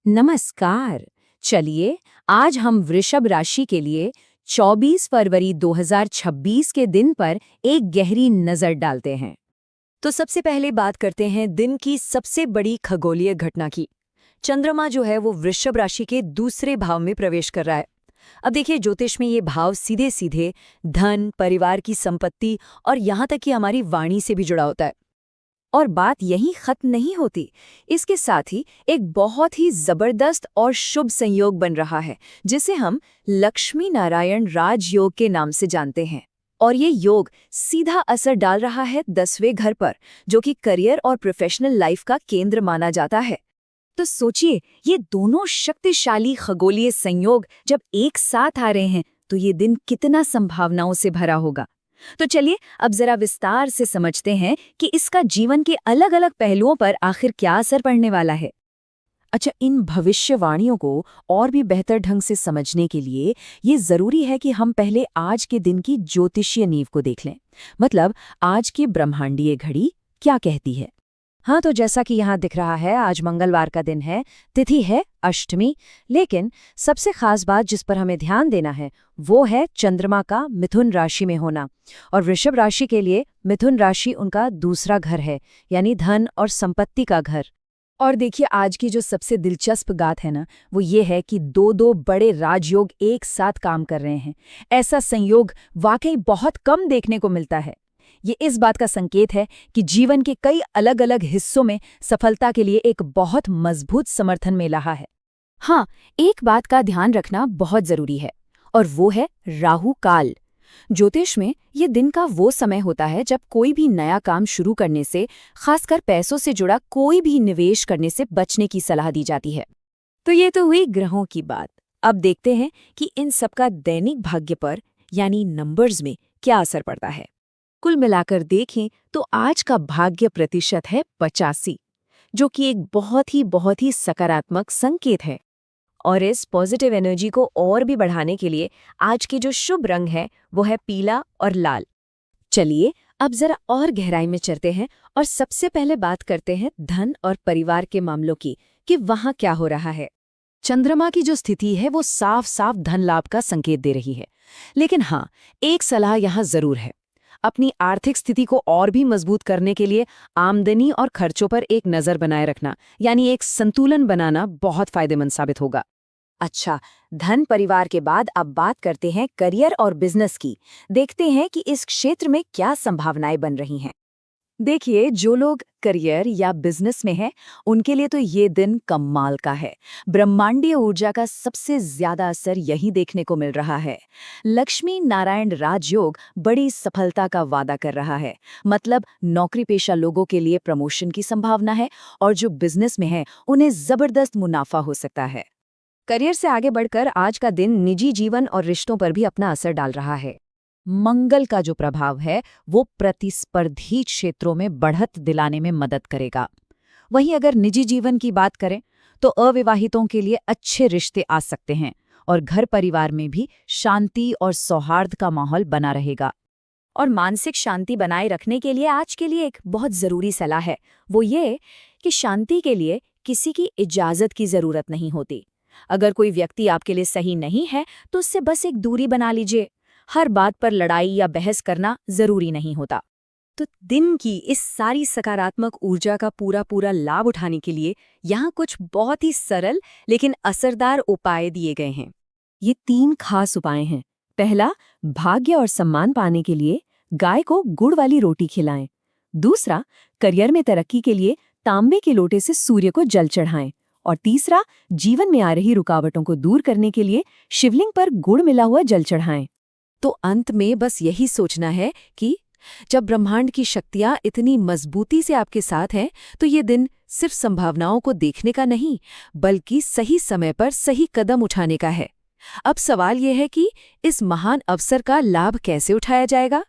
नमस्कार। चलिए आज हम वृषभ राशि के लिए 24 फरवरी 2026 के दिन पर एक गहरी नजर डालते हैं। तो सबसे पहले बात करते हैं दिन की सबसे बड़ी खगोलीय घटना की। चंद्रमा जो है वो वृषभ राशि के दूसरे भाव में प्रवेश कर रहा है। अब देखिए, ज्योतिष में ये भाव सीधे सीधे धन, परिवार की संपत्ति और यहाँ तक कि हमारी वाणी से भी जुड़ा होता है। और बात यहीं खत्म नहीं होती, इसके साथ ही एक बहुत ही जबरदस्त और शुभ संयोग बन रहा है जिसे हम लक्ष्मी नारायण राजयोग के नाम से जानते हैं। और ये योग सीधा असर डाल रहा है 10वें घर पर, जो कि करियर और प्रोफेशनल लाइफ का केंद्र माना जाता है। तो सोचिए, ये दोनों शक्तिशाली खगोलीय संयोग जब एक साथ आ रहे हैं तो ये दिन कितना संभावनाओं से भरा होगा। तो चलिए अब जरा विस्तार से समझते हैं कि इसका जीवन के अलग अलग पहलुओं पर आखिर क्या असर पड़ने वाला है। अच्छा, इन भविष्यवाणियों को और भी बेहतर ढंग से समझने के लिए ये जरूरी है कि हम पहले आज के दिन की ज्योतिषीय नींव को देख लें। मतलब आज की ब्रह्मांडीय घड़ी क्या कहती है। हाँ, तो जैसा कि यहाँ दिख रहा है, आज मंगलवार का दिन है, तिथि है अष्टमी। लेकिन सबसे खास बात जिस पर हमें ध्यान देना है वो है चंद्रमा का मिथुन राशि में होना। और वृषभ राशि के लिए मिथुन राशि उनका दूसरा घर है, यानी धन और संपत्ति का घर। और देखिए, आज की जो सबसे दिलचस्प बात है ना, वो ये है कि दो बड़े राजयोग एक साथ काम कर रहे हैं। ऐसा संयोग वाकई बहुत कम देखने को मिलता है। ये इस बात का संकेत है कि जीवन के कई अलग अलग हिस्सों में सफलता के लिए एक बहुत मजबूत समर्थन मिल रहा है। हाँ, एक बात का ध्यान रखना बहुत जरूरी है, और वो है राहु काल। ज्योतिष में ये दिन का वो समय होता है जब कोई भी नया काम शुरू करने से, खासकर पैसों से जुड़ा कोई भी निवेश करने से बचने की सलाह दी जाती है। तो ये तो हुई ग्रहों की बात। अब देखते हैं कि इन सबका दैनिक भाग्य पर, यानी नंबर्स में, क्या असर पड़ता है। कुल मिलाकर देखें तो आज का भाग्य प्रतिशत है 85, जो कि एक बहुत ही सकारात्मक संकेत है। और इस पॉजिटिव एनर्जी को और भी बढ़ाने के लिए आज की जो शुभ रंग है वो है पीला और लाल। चलिए अब जरा और गहराई में चलते हैं और सबसे पहले बात करते हैं धन और परिवार के मामलों की, कि वहाँ क्या हो रहा है। चंद्रमा की जो स्थिति है वो साफ साफ धन लाभ का संकेत दे रही है। लेकिन हाँ, एक सलाह यहाँ जरूर है। अपनी आर्थिक स्थिति को और भी मजबूत करने के लिए आमदनी और खर्चों पर एक नज़र बनाए रखना, यानी एक संतुलन बनाना बहुत फायदेमंद साबित होगा। अच्छा, धन परिवार के बाद अब बात करते हैं करियर और बिजनेस की। देखते हैं कि इस क्षेत्र में क्या संभावनाएं बन रही हैं। देखिए, जो लोग करियर या बिजनेस में हैं, उनके लिए तो ये दिन कमाल का है। ब्रह्मांडीय ऊर्जा का सबसे ज्यादा असर यही देखने को मिल रहा है। लक्ष्मी नारायण राजयोग बड़ी सफलता का वादा कर रहा है। मतलब नौकरी पेशा लोगों के लिए प्रमोशन की संभावना है, और जो बिजनेस में है उन्हें जबरदस्त मुनाफा हो सकता है। करियर से आगे बढ़कर आज का दिन निजी जीवन और रिश्तों पर भी अपना असर डाल रहा है। मंगल का जो प्रभाव है वो प्रतिस्पर्धी क्षेत्रों में बढ़त दिलाने में मदद करेगा। वहीं अगर निजी जीवन की बात करें तो अविवाहितों के लिए अच्छे रिश्ते आ सकते हैं, और घर परिवार में भी शांति और सौहार्द का माहौल बना रहेगा। और मानसिक शांति बनाए रखने के लिए आज के लिए एक बहुत ज़रूरी सलाह है, वो ये कि शांति के लिए किसी की इजाज़त की ज़रूरत नहीं होती। अगर कोई व्यक्ति आपके लिए सही नहीं है तो उससे बस एक दूरी बना लीजिए। हर बात पर लड़ाई या बहस करना जरूरी नहीं होता। तो दिन की इस सारी सकारात्मक ऊर्जा का पूरा लाभ उठाने के लिए यहाँ कुछ बहुत ही सरल लेकिन असरदार उपाय दिए गए हैं। ये 3 खास उपाय हैं। पहला, भाग्य और सम्मान पाने के लिए गाय को गुड़ वाली रोटी खिलाएं। दूसरा, करियर में तरक्की के लिए तांबे के लोटे से सूर्य को जल चढ़ाएं। और तीसरा, जीवन में आ रही रुकावटों को दूर करने के लिए शिवलिंग पर गुड़ मिला हुआ जल चढ़ाएं। तो अंत में बस यही सोचना है कि जब ब्रह्मांड की शक्तियां इतनी मजबूती से आपके साथ हैं, तो ये दिन सिर्फ संभावनाओं को देखने का नहीं, बल्कि सही समय पर सही कदम उठाने का है। अब सवाल यह है कि इस महान अवसर का लाभ कैसे उठाया जाएगा।